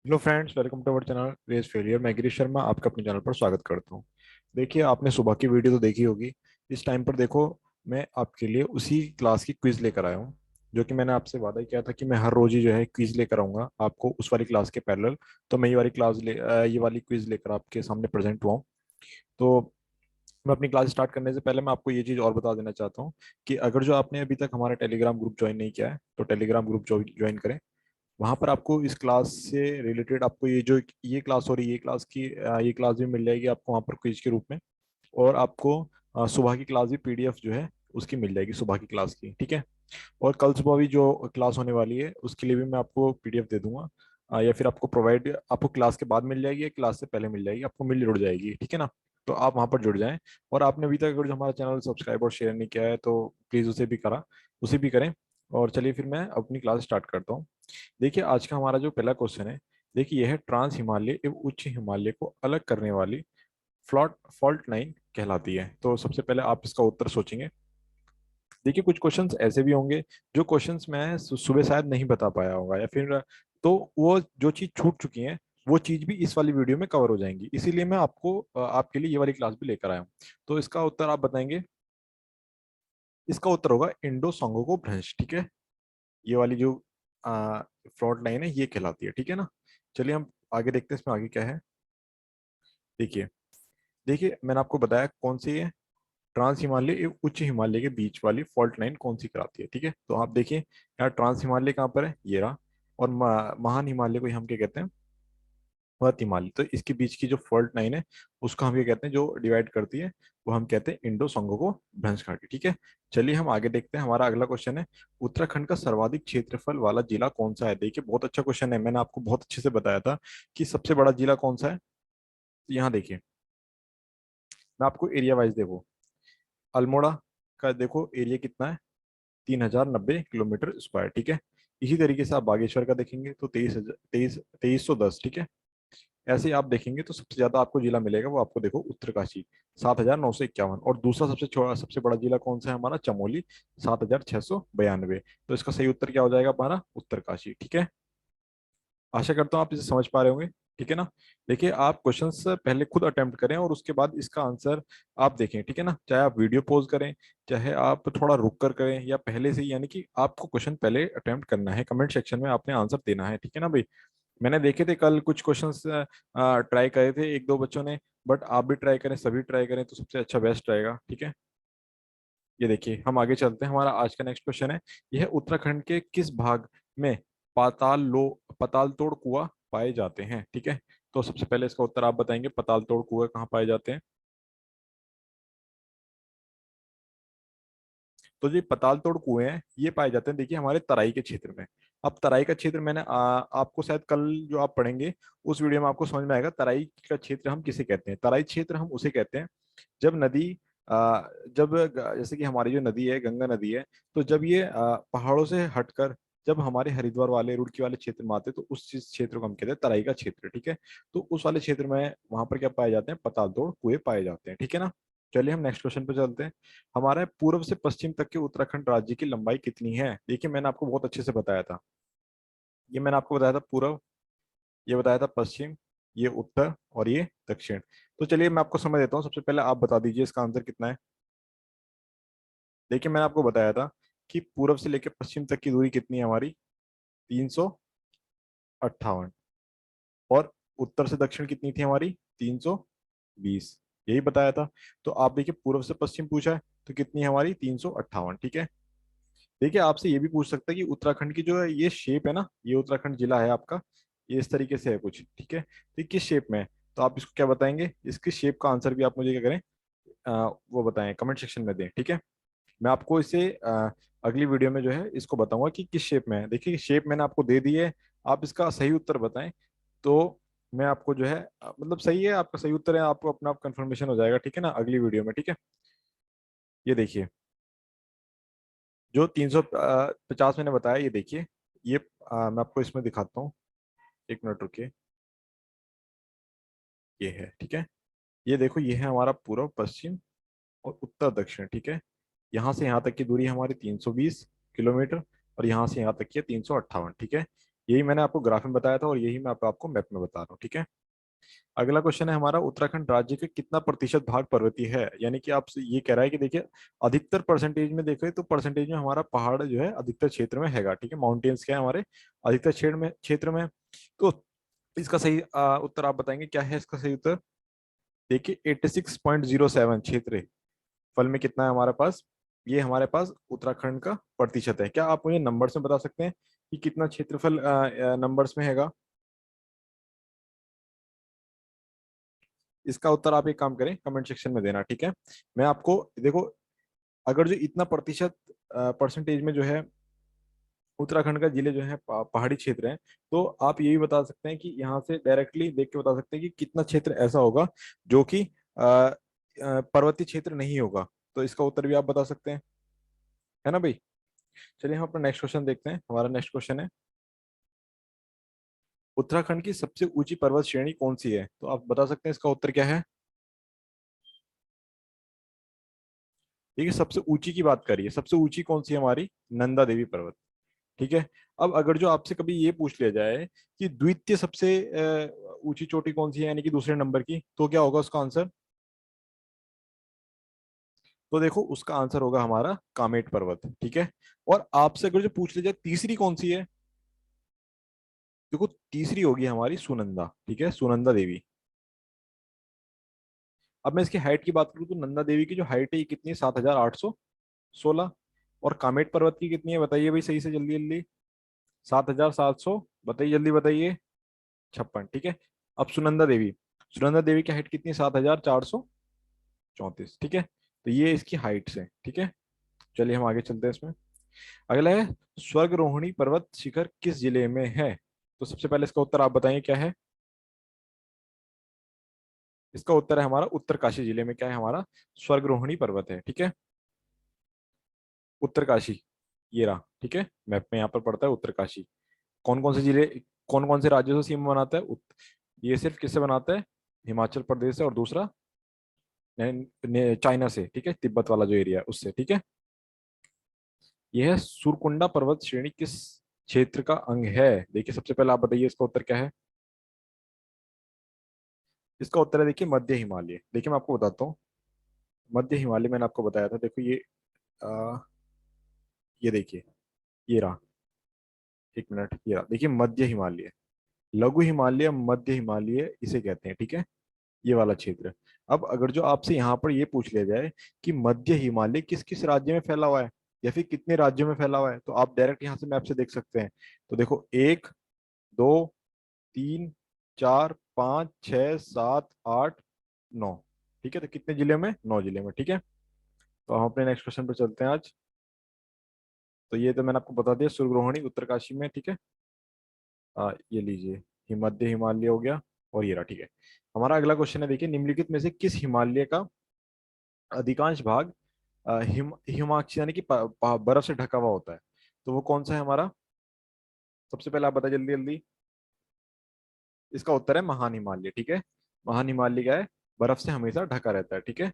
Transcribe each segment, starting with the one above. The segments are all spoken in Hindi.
Hello friends, welcome to our channel race failure. मैं गिरीश शर्मा आपका अपने चैनल पर स्वागत करता हूँ। देखिए, आपने सुबह की वीडियो तो देखी होगी। इस टाइम पर देखो, मैं आपके लिए उसी क्लास की क्विज लेकर आया हूँ, जो कि मैंने आपसे वादा किया था कि मैं हर रोज ही जो है क्विज लेकर आऊंगा आपको उस वाली क्लास के पैरेलल। तो मैं ये वाली क्विज लेकर आपके सामने प्रेजेंट हुआ हूँ। तो मैं अपनी क्लास स्टार्ट करने से पहले मैं आपको ये चीज़ और बता देना चाहता हूँ कि अगर जो आपने अभी तक हमारा टेलीग्राम ग्रुप ज्वाइन नहीं किया है तो टेलीग्राम ग्रुप ज्वाइन करें। वहां पर आपको इस क्लास से रिलेटेड आपको ये क्लास और ये क्लास भी मिल जाएगी आपको वहां पर क्विज के रूप में। और आपको सुबह की क्लास भी पीडीएफ जो है उसकी मिल जाएगी सुबह की क्लास की, ठीक है। और कल सुबह भी जो क्लास होने वाली है उसके लिए भी मैं आपको पीडीएफ दे दूंगा। या फिर आपको क्लास के बाद मिल जाएगी या क्लास से पहले मिल जाएगी, आपको मिल जुड़ जाएगी, ठीक है ना। तो आप वहां पर जुड़ जाएं। और आपने अभी तक अगर जो हमारा चैनल सब्सक्राइब और शेयर नहीं किया है तो प्लीज़ उसे भी करें। और चलिए फिर मैं अपनी क्लास स्टार्ट करता हूँ। देखिए, आज का हमारा जो पहला क्वेश्चन है, देखिए यह है ट्रांस हिमालय एवं उच्च हिमालय को अलग करने वाली फ्लॉट फॉल्ट लाइन कहलाती है। तो सबसे पहले आप इसका उत्तर सोचेंगे। देखिए, कुछ क्वेश्चंस ऐसे भी होंगे जो क्वेश्चंस मैं सुबह शायद नहीं बता पाया होगा, या फिर तो वो जो चीज छूट चुकी है वो चीज भी इस वाली वीडियो में कवर हो जाएंगी, इसीलिए मैं आपके लिए ये वाली क्लास भी लेकर आया हूँ। तो इसका उत्तर आप बताएंगे। इसका उत्तर होगा इंडो सांगो भ्रंश, ठीक है। ये वाली जो फ्रॉड लाइन है ये कहलाती है, ठीक है ना। चलिए हम आगे देखते हैं इसमें आगे क्या है। देखिए, देखिए मैंने आपको बताया कौन सी है। ट्रांस हिमालय एवं उच्च हिमालय के बीच वाली फॉल्ट लाइन कौन सी कहलाती है, ठीक है। तो आप देखिए यहाँ ट्रांस हिमालय कहाँ पर है, ये रहा। और महान हिमालय को हम क्या कहते हैं, मध्य हिमालय। तो इसके बीच की जो फॉल्ट लाइन है उसको हम क्या कहते हैं, जो डिवाइड करती है वो हम कहते हैं इंडो संगो भ्रंश घाटी, ठीक है। चलिए हम आगे देखते हैं। हमारा अगला क्वेश्चन है, उत्तराखंड का सर्वाधिक क्षेत्रफल वाला जिला कौन सा है। देखिए, बहुत अच्छा क्वेश्चन है। मैंने आपको बहुत अच्छे से बताया था कि सबसे बड़ा जिला कौन सा है। तो यहाँ देखिए, मैं आपको एरिया वाइज देखो। अल्मोड़ा का देखो एरिया कितना है, 3090 किलोमीटर स्क्वायर, ठीक है। इसी तरीके से आप बागेश्वर का देखेंगे तो 2310, ठीक है। ऐसे ही आप देखेंगे तो सबसे ज्यादा आपको जिला मिलेगा वो आपको देखो उत्तरकाशी, 7951। और दूसरा सबसे छोटा सबसे बड़ा जिला कौन सा है, हमारा चमोली, 7692। तो इसका सही उत्तर क्या हो जाएगा, हमारा उत्तरकाशी, ठीक है। आशा करता हूँ आप इसे समझ पा रहे होंगे, ठीक है ना। देखिए, आप क्वेश्चंस पहले खुद अटेम्प्ट करें और उसके बाद इसका आंसर आप देखें, ठीक है ना। चाहे आप वीडियो पॉज करें, चाहे आप थोड़ा रुक कर करें, या पहले से ही, यानी कि आपको क्वेश्चन पहले अटेम्प्ट करना है, कमेंट सेक्शन में आपने आंसर देना है, ठीक है ना भाई। मैंने देखे थे कल कुछ क्वेश्चंस ट्राई करे थे एक दो बच्चों ने, बट आप भी ट्राई करें, सभी ट्राई करें तो सबसे अच्छा बेस्ट रहेगा, ठीक है। ये देखिए, हम आगे चलते हैं। हमारा आज का नेक्स्ट क्वेश्चन है, यह उत्तराखंड के किस भाग में पाताल तोड़ कुआं पाए जाते हैं, ठीक है। तो सबसे पहले इसका उत्तर आप बताएंगे, पाताल तोड़ कुआं कहाँ पाए जाते हैं। तो जो पाताल तोड़ कुएं हैं ये पाए जाते हैं, देखिए हमारे तराई के क्षेत्र में। अब तराई का क्षेत्र मैंने आपको शायद कल जो आप पढ़ेंगे उस वीडियो में आपको समझ में आएगा तराई का क्षेत्र हम किसे कहते हैं। तराई क्षेत्र हम उसे कहते हैं जब नदी जैसे कि हमारी जो नदी है गंगा नदी है, तो जब ये पहाड़ों से हटकर जब हमारे हरिद्वार वाले रुड़की वाले क्षेत्र में आते हैं तो उस चीज क्षेत्र को हम कहते हैं तराई का क्षेत्र, ठीक है। तो उस वाले क्षेत्र में वहां पर क्या पाए जाते हैं, पताल तोड़ कुएं पाए जाते हैं, ठीक है ना। चलिए हम नेक्स्ट क्वेश्चन पे चलते हैं। हमारे पूर्व से पश्चिम तक के उत्तराखंड राज्य की लंबाई कितनी है। देखिए, मैंने आपको बहुत अच्छे से बताया था। ये मैंने आपको बताया था पूर्व, ये बताया था पश्चिम, ये उत्तर और ये दक्षिण। तो चलिए मैं आपको समझ देता हूँ। सबसे पहले आप बता दीजिए इसका आंसर कितना है। देखिए, मैंने आपको बताया था कि पूर्व से लेकर पश्चिम तक की दूरी कितनी है हमारी, 358। और उत्तर से दक्षिण कितनी थी हमारी, 320। यही बताया था। तो आप देखिए, पूर्व से पश्चिम पूछा है तो कितनी है हमारी, 358, ठीक है। देखिए, आपसे ये भी पूछ सकता है कि उत्तराखंड की जो है ये शेप है ना, ये उत्तराखंड जिला है आपका, ये इस तरीके से है कुछ, ठीक है। तो ये किस शेप में है, तो आप इसको क्या बताएंगे, इसकी शेप का आंसर भी आप मुझे क्या करें, वो बताएं, कमेंट सेक्शन में दें, ठीक है। मैं आपको इसे अगली वीडियो में जो है इसको बताऊंगा कि किस शेप में है। देखिए, शेप मैंने आपको दे दी है, आप इसका सही उत्तर बताएं। तो मैं आपको जो है मतलब सही है, आपका सही उत्तर है, आपको अपना आप कंफर्मेशन हो जाएगा, ठीक है ना, अगली वीडियो में, ठीक है। ये देखिए, जो 350 मैंने बताया, ये देखिए, ये मैं आपको इसमें दिखाता हूँ, एक मिनट रुकिए। ये है, ठीक है। ये देखो, ये है हमारा पूर्व पश्चिम और उत्तर दक्षिण, ठीक है। यहाँ से यहाँ तक की दूरी हमारी 320 किलोमीटर, और यहाँ से यहाँ तक की है 358, ठीक है। यही मैंने आपको ग्राफ में बताया था और यही मैं आपको मैप में बता रहा हूँ, ठीक है। अगला क्वेश्चन है हमारा, उत्तराखंड राज्य के कितना प्रतिशत भाग पर्वतीय है? यानी कि आपसे ये कह रहा है कि देखिए, अधिकतर परसेंटेज में देखें तो परसेंटेज में हमारा पहाड़ जो है अधिकतर क्षेत्र में हैगा, ठीक है। माउंटेन्स क्या है हमारे अधिकतर क्षेत्र में। तो इसका सही उत्तर आप बताएंगे क्या है इसका सही उत्तर? देखिए 86.07 क्षेत्र फल में कितना है हमारे पास, ये हमारे पास उत्तराखंड का प्रतिशत है। क्या आप मुझे नंबर्स में बता सकते हैं कि कितना क्षेत्रफल नंबर्स में हैगा? इसका उत्तर आप एक काम करें, कमेंट सेक्शन में देना, ठीक है। मैं आपको देखो, अगर जो इतना प्रतिशत परसेंटेज में जो है उत्तराखंड का जिले जो है पहाड़ी क्षेत्र है, तो आप ये भी बता सकते हैं कि यहाँ से डायरेक्टली देख के बता सकते हैं कि कितना क्षेत्र ऐसा होगा जो कि पर्वतीय क्षेत्र नहीं होगा। तो इसका उत्तर भी आप बता सकते हैं, है ना भाई। चलिए हम अपना नेक्स्ट क्वेश्चन देखते हैं। हमारा नेक्स्ट क्वेश्चन है, उत्तराखंड की सबसे ऊंची पर्वत श्रेणी कौन सी है? तो आप बता सकते हैं इसका उत्तर क्या है? देखिए सबसे ऊंची की बात करिए, सबसे ऊंची कौन सी है हमारी? नंदा देवी पर्वत, ठीक है। अब अगर जो आपसे कभी ये पूछ लिया जाए कि द्वितीय सबसे ऊंची चोटी कौन सी है, यानी कि दूसरे नंबर की, तो क्या होगा उसका आंसर? तो देखो उसका आंसर होगा हमारा कामेट पर्वत, ठीक है। और आपसे अगर जो पूछ लिया जाए तीसरी कौन सी है, देखो तीसरी होगी हमारी सुनंदा, ठीक है, सुनंदा देवी। अब मैं इसकी हाइट की बात करूँ तो नंदा देवी की जो हाइट है ये कितनी है? 7,816। और कामेट पर्वत की कितनी है बताइए भाई, सही से जल्दी जल्दी। 7,700, बताइए जल्दी बताइए। 56, ठीक है। अब सुनंदा देवी, सुनंदा देवी की हाइट कितनी है? 7,434, ठीक है। तो ये इसकी हाइट्स है, ठीक है। चलिए हम आगे चलते हैं इसमें। अगला है, स्वर्ग रोहिणी पर्वत शिखर किस जिले में है? तो सबसे पहले इसका उत्तर आप बताइए क्या है? इसका उत्तर है हमारा उत्तरकाशी जिले में। क्या है हमारा? स्वर्ग रोहिणी पर्वत है, ठीक है। उत्तरकाशी, ये रहा, ठीक है। मैप में यहाँ पर पड़ता है उत्तरकाशी। कौन कौन से जिले, कौन कौन से राज्यों से सीमा बनाता है? ये सिर्फ किससे बनाता है? हिमाचल प्रदेश से, और दूसरा चाइना से, ठीक है, तिब्बत वाला जो एरिया है उससे, ठीक है। यह है सुरकुंडा पर्वत श्रेणी किस क्षेत्र का अंग है? देखिए सबसे पहले आप बताइए इसका उत्तर क्या है? इसका उत्तर है देखिए मध्य हिमालय। देखिए मैं आपको बताता हूँ, मध्य हिमालय मैंने आपको बताया था, देखो आ, ये देखिए, ये रहा, एक मिनट, ये रहा देखिए मध्य हिमालय, लघु हिमालय, मध्य हिमालय इसे कहते हैं, ठीक है, ये वाला क्षेत्र। अब अगर जो आपसे यहाँ पर ये पूछ लिया जाए कि मध्य हिमालय किस किस राज्य में फैला हुआ है, या फिर कितने राज्यों में फैला हुआ है, तो आप डायरेक्ट यहाँ से मैप से देख सकते हैं। तो देखो 1, 2, 3, 4, 5, 6, 7, 8, 9, ठीक है। तो कितने जिले में? 9 जिले में, ठीक है। तो हम अपने नेक्स्ट क्वेश्चन पर चलते हैं आज। तो ये तो मैंने आपको बता दिया, सुरग्रोहणी उत्तरकाशी में, ठीक है। ये लीजिए, मध्य हिमालय हो गया, और ये रहा, ठीक है। हमारा अगला क्वेश्चन है, देखिए निम्नलिखित में से किस हिमालय का अधिकांश भाग हिमाक्ष यानी कि बर्फ से ढका हुआ होता है? तो वो कौन सा है हमारा? सबसे पहले आप बताइए जल्दी जल्दी। इसका उत्तर है महान हिमालय, ठीक है। महान हिमालय क्या है? बर्फ से हमेशा ढका रहता है, ठीक है।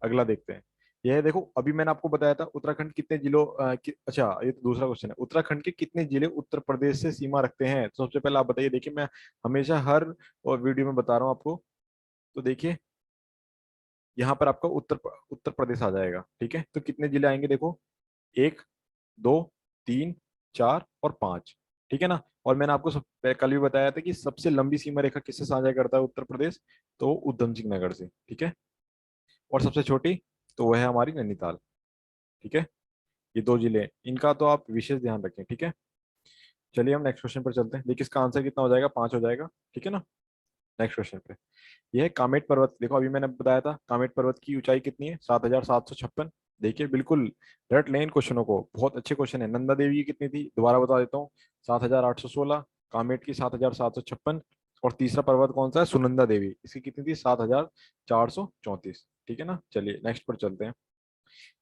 अगला देखते हैं। यह देखो, अभी मैंने आपको बताया था उत्तराखंड कितने जिलों अच्छा ये तो दूसरा क्वेश्चन है, उत्तराखंड के कितने जिले उत्तर प्रदेश से सीमा रखते हैं? तो सबसे पहले आप बताइए। देखिए मैं हमेशा हर वीडियो में बता रहा हूँ आपको। तो देखिए यहाँ पर आपका उत्तर प्रदेश आ जाएगा, ठीक है। तो कितने जिले आएंगे देखो, 1, 2, 3, 4 और 5, ठीक है ना। और मैंने आपको कल भी बताया था कि सबसे लंबी सीमा रेखा किससे साझा करता है उत्तर प्रदेश? तो उधम सिंह नगर से, ठीक है। और सबसे छोटी, तो वह है हमारी नैनीताल, ठीक है। ये 2 जिले, इनका तो आप विशेष ध्यान रखें, ठीक है। चलिए हम नेक्स्ट क्वेश्चन पर चलते हैं। देखिए इसका आंसर कितना हो जाएगा? 5 हो जाएगा, ठीक है ना। नेक्स्ट क्वेश्चन पे, यह है कामेट पर्वत। देखो अभी मैंने बताया था कामेट पर्वत की ऊंचाई कितनी है? 7,756। देखिए बिल्कुल रट लें इन क्वेश्चनों को, बहुत अच्छे क्वेश्चन है। नंदा देवी की कितनी थी, दोबारा बता देता हूँ, 7,816। कामेट की 7,756। और तीसरा पर्वत कौन सा है? सुनंदा देवी, इसकी कितनी थी? 7,434, ठीक है ना। चलिए नेक्स्ट पर चलते हैं।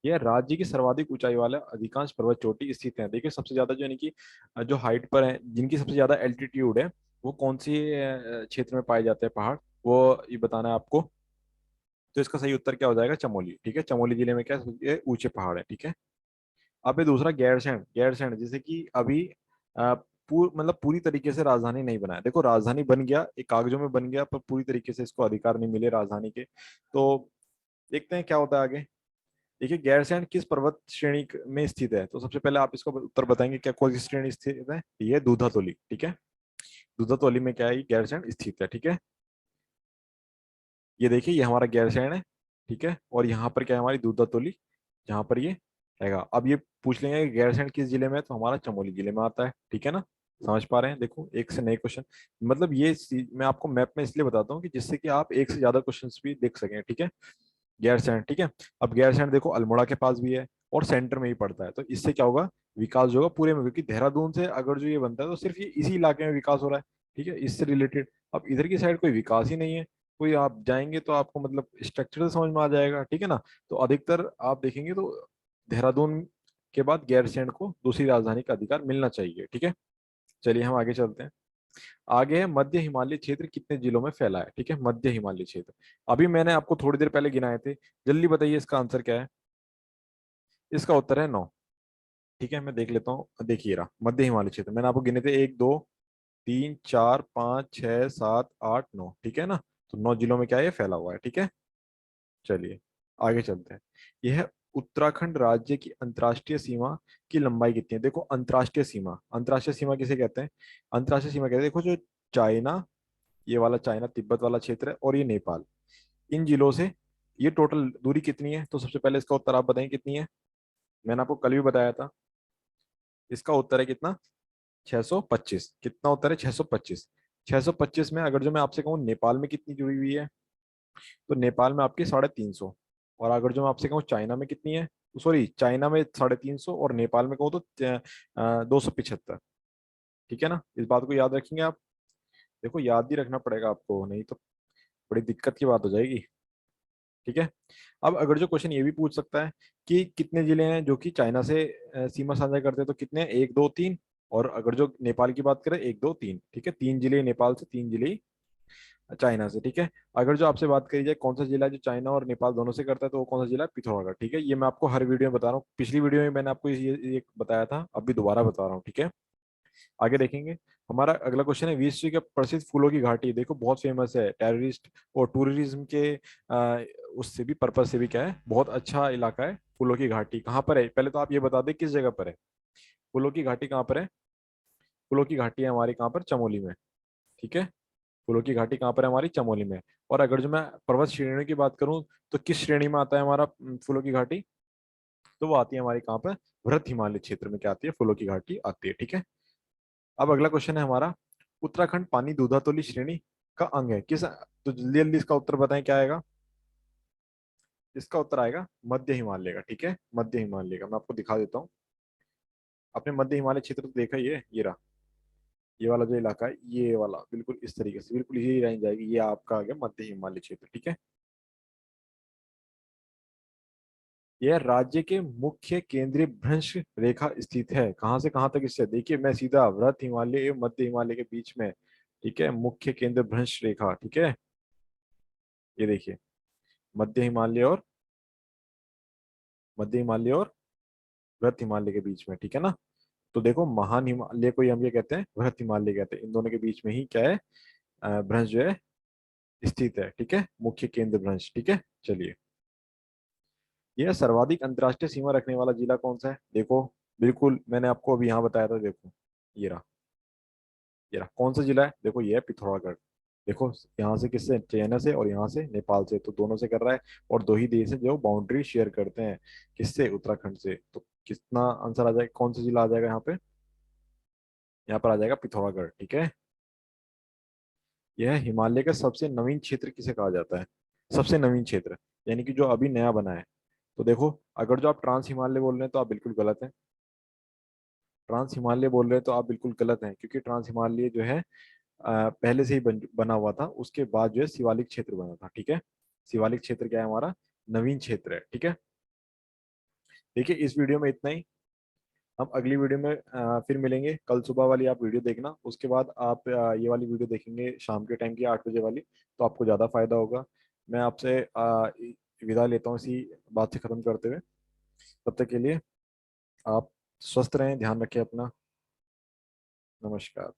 यह राज्य की सर्वाधिक ऊंचाई वाला अधिकांश पर्वत चोटी स्थित है। देखिए सबसे ज्यादा जो यानी कि जो हाइट पर है, जिनकी सबसे ज्यादा एल्टीट्यूड है, वो कौन सी क्षेत्र में पाए जाते हैं पहाड़, वो ये बताना है आपको। तो इसका सही उत्तर क्या हो जाएगा? चमोली, ठीक है। चमोली जिले में क्या ये ऊंचे पहाड़ है, ठीक है। अब ये दूसरा गैरसैंण, गैरसैंण जैसे कि अभी मतलब पूरी तरीके से राजधानी नहीं बनाया। देखो राजधानी बन गया, एक कागजों में बन गया, पर पूरी तरीके से इसको अधिकार नहीं मिले राजधानी के। तो देखते हैं क्या होता है आगे। देखिए गैरसैंण किस पर्वत श्रेणी में स्थित है? तो सबसे पहले आप इसको उत्तर बताएंगे, क्या कौन सी श्रेणी स्थित है? ये दूधातोली, ठीक है। दूधातोली में क्या है, ये गैरसैंण स्थित है, ठीक है। ये देखिए ये हमारा गैरसैंण है, ठीक है, और यहाँ पर क्या है, हमारी दूधातोली, जहाँ पर ये रहेगा। अब ये पूछ लेंगे कि गैरसैंण किस जिले में है, तो हमारा चमोली जिले में आता है, ठीक है ना। समझ पा रहे हैं? देखो एक से नए क्वेश्चन, मतलब ये मैं आपको मैप में इसलिए बताता हूँ कि जिससे कि आप एक से ज्यादा क्वेश्चंस भी देख सकें, ठीक है। गैरसैंण, ठीक है। अब गैरसैंण देखो अल्मोड़ा के पास भी है और सेंटर में ही पड़ता है, तो इससे क्या होगा, विकास जो होगा पूरे में, क्योंकि देहरादून से अगर जो ये बनता है तो सिर्फ ये इसी इलाके में विकास हो रहा है, ठीक है, इससे रिलेटेड। अब इधर की साइड कोई विकास ही नहीं है, कोई आप जाएंगे तो आपको मतलब स्ट्रक्चर समझ में आ जाएगा, ठीक है ना। तो अधिकतर आप देखेंगे तो देहरादून के बाद गैरसैंण को दूसरी राजधानी का अधिकार मिलना चाहिए, ठीक है। चलिए हम आगे चलते हैं। आगे है मध्य हिमालय क्षेत्र कितने जिलों में फैला है, ठीक है, मध्य हिमालय क्षेत्र। अभी मैंने आपको थोड़ी देर पहले गिनाए थे, जल्दी बताइए इसका आंसर क्या है। इसका उत्तर है 9, ठीक है। मैं देख लेता हूँ, देखिए रहा मध्य हिमालय क्षेत्र, मैंने आपको गिने थे 1 2 3 4 5 6 7 8 9, ठीक है ना। तो 9 जिलों में क्या है, ये फैला हुआ है, ठीक है। चलिए आगे चलते हैं। यह उत्तराखंड राज्य की अंतर्राष्ट्रीय सीमा की लंबाई कितनी है? देखो अंतर्राष्ट्रीय सीमा, अंतर्राष्ट्रीय सीमा किसे कहते हैं? अंतर्राष्ट्रीय सीमा कहते हैं, देखो जो चाइना, ये वाला चाइना तिब्बत वाला क्षेत्र है, और ये नेपाल, इन जिलों से ये टोटल दूरी कितनी है? तो सबसे पहले इसका उत्तर आप बताएं कितनी है। मैंने आपको कल भी बताया था, इसका उत्तर है कितना, 625। कितना उत्तर है? 625। 625 में अगर जो मैं आपसे कहूँ नेपाल में कितनी जुड़ी हुई है, तो नेपाल में आपकी 350। और अगर जो मैं आपसे कहूँ चाइना में कितनी है, सॉरी चाइना में 350, और नेपाल में कहूँ तो 275, ठीक है ना। इस बात को याद रखेंगे आप। देखो याद ही रखना पड़ेगा आपको, नहीं तो बड़ी दिक्कत की बात हो जाएगी, ठीक है। अब अगर जो क्वेश्चन ये भी पूछ सकता है कि कितने जिले हैं जो कि चाइना से सीमा साझा करते हैं, तो कितने हैं, 1 2 3। और अगर जो नेपाल की बात करें, 1 2 3, ठीक है, 3 जिले नेपाल से, 3 जिले चाइना से, ठीक है। अगर जो आपसे बात करी जाए कौन सा जिला है जो चाइना और नेपाल दोनों से करता है, तो वो कौन सा जिला है, पिथौरागढ़, ठीक है। ये मैं आपको हर वीडियो में बता रहा हूँ, पिछली वीडियो में मैंने आपको ये बताया था, अब भी दोबारा बता रहा हूँ, ठीक है। आगे देखेंगे। हमारा अगला क्वेश्चन है, विश्व के प्रसिद्ध फूलों की घाटी, देखो बहुत फेमस है, टेररिस्ट और टूरिज्म के उससे भी पर्पज से भी क्या है, बहुत अच्छा इलाका है। फूलों की घाटी कहाँ पर है, पहले तो आप ये बता दें किस जगह पर है। फूलों की घाटी कहाँ पर है? फूलों की घाटी है हमारी कहाँ पर, चमोली में, ठीक है। फूलों की घाटी कहाँ पर है हमारी, चमोली में। और अगर जो मैं पर्वत श्रेणियों की बात करूं, तो किस श्रेणी में आता है हमारा फूलों की घाटी? तो वो आती है हमारी कहाँ पर, वृहत हिमालय क्षेत्र में क्या आती है, फूलों की घाटी आती है, ठीक है। अब अगला क्वेश्चन है हमारा, उत्तराखंड पानी दूधातोली श्रेणी का अंग है किस? तो जल्दी जल्दी इसका उत्तर बताएं क्या आएगा। इसका उत्तर आएगा मध्य हिमालय का, ठीक है, मध्य हिमालय का। मैं आपको दिखा देता हूँ। आपने मध्य हिमालय क्षेत्र तो देखा ही है, ये रहा, ये वाला जो इलाका है, ये वाला बिल्कुल इस तरीके से, बिल्कुल यही लाइन जाएगी, ये आपका आ गया मध्य हिमालय क्षेत्र, ठीक है। यह राज्य के मुख्य केंद्रीय भ्रंश रेखा स्थित है, कहां से कहां तक इससे, देखिए मैं सीधा वृहत हिमालय एवं मध्य हिमालय के बीच में, ठीक है, मुख्य केंद्र भ्रंश रेखा, ठीक है। ये देखिए मध्य हिमालय और मध्य हिमालय और वृहत हिमालय के बीच में, ठीक है ना। तो देखो महान हिमालय को ही हम ये कहते हैं, वृहत हिमालय कहते हैं, इन दोनों के बीच में ही क्या है, भ्रंश जो है स्थित है, ठीक है, मुख्य केंद्र भ्रंश, ठीक है। चलिए, यह सर्वाधिक अंतर्राष्ट्रीय सीमा रखने वाला जिला कौन सा है? देखो बिल्कुल मैंने आपको अभी यहाँ बताया था, देखो ये रहा, ये रहा कौन सा जिला है, देखो ये है पिथौरागढ़। देखो यहाँ से किससे, चाइना से, और यहाँ से नेपाल से, तो दोनों से कर रहा है। और दो ही देश है जो बाउंड्री शेयर करते हैं, किससे, उत्तराखंड से। तो कितना आंसर आ जाएगा, कौन सा जिला आ जाएगा यहाँ पे? यहाँ पर आ जाएगा पिथौरागढ़, ठीक है। यह हिमालय का सबसे नवीन क्षेत्र किसे कहा जाता है? सबसे नवीन क्षेत्र, यानी कि जो अभी नया बना है। तो देखो अगर जो आप ट्रांस हिमालय बोल रहे हैं तो आप बिल्कुल गलत है। ट्रांस हिमालय बोल रहे हैं तो आप बिल्कुल गलत हैं, क्योंकि ट्रांस हिमालय जो है पहले से ही बना हुआ था, उसके बाद जो है शिवालिक क्षेत्र बना था, ठीक है। शिवालिक क्षेत्र क्या है हमारा, नवीन क्षेत्र है, ठीक है। देखिए इस वीडियो में इतना ही। हम अगली वीडियो में फिर मिलेंगे, कल सुबह वाली आप वीडियो देखना, उसके बाद आप ये वाली वीडियो देखेंगे शाम के टाइम की 8 बजे वाली, तो आपको ज़्यादा फायदा होगा। मैं आपसे विदा लेता हूँ इसी बात से ख़त्म करते हुए। तब तक के लिए आप स्वस्थ रहें, ध्यान रखें अपना। नमस्कार।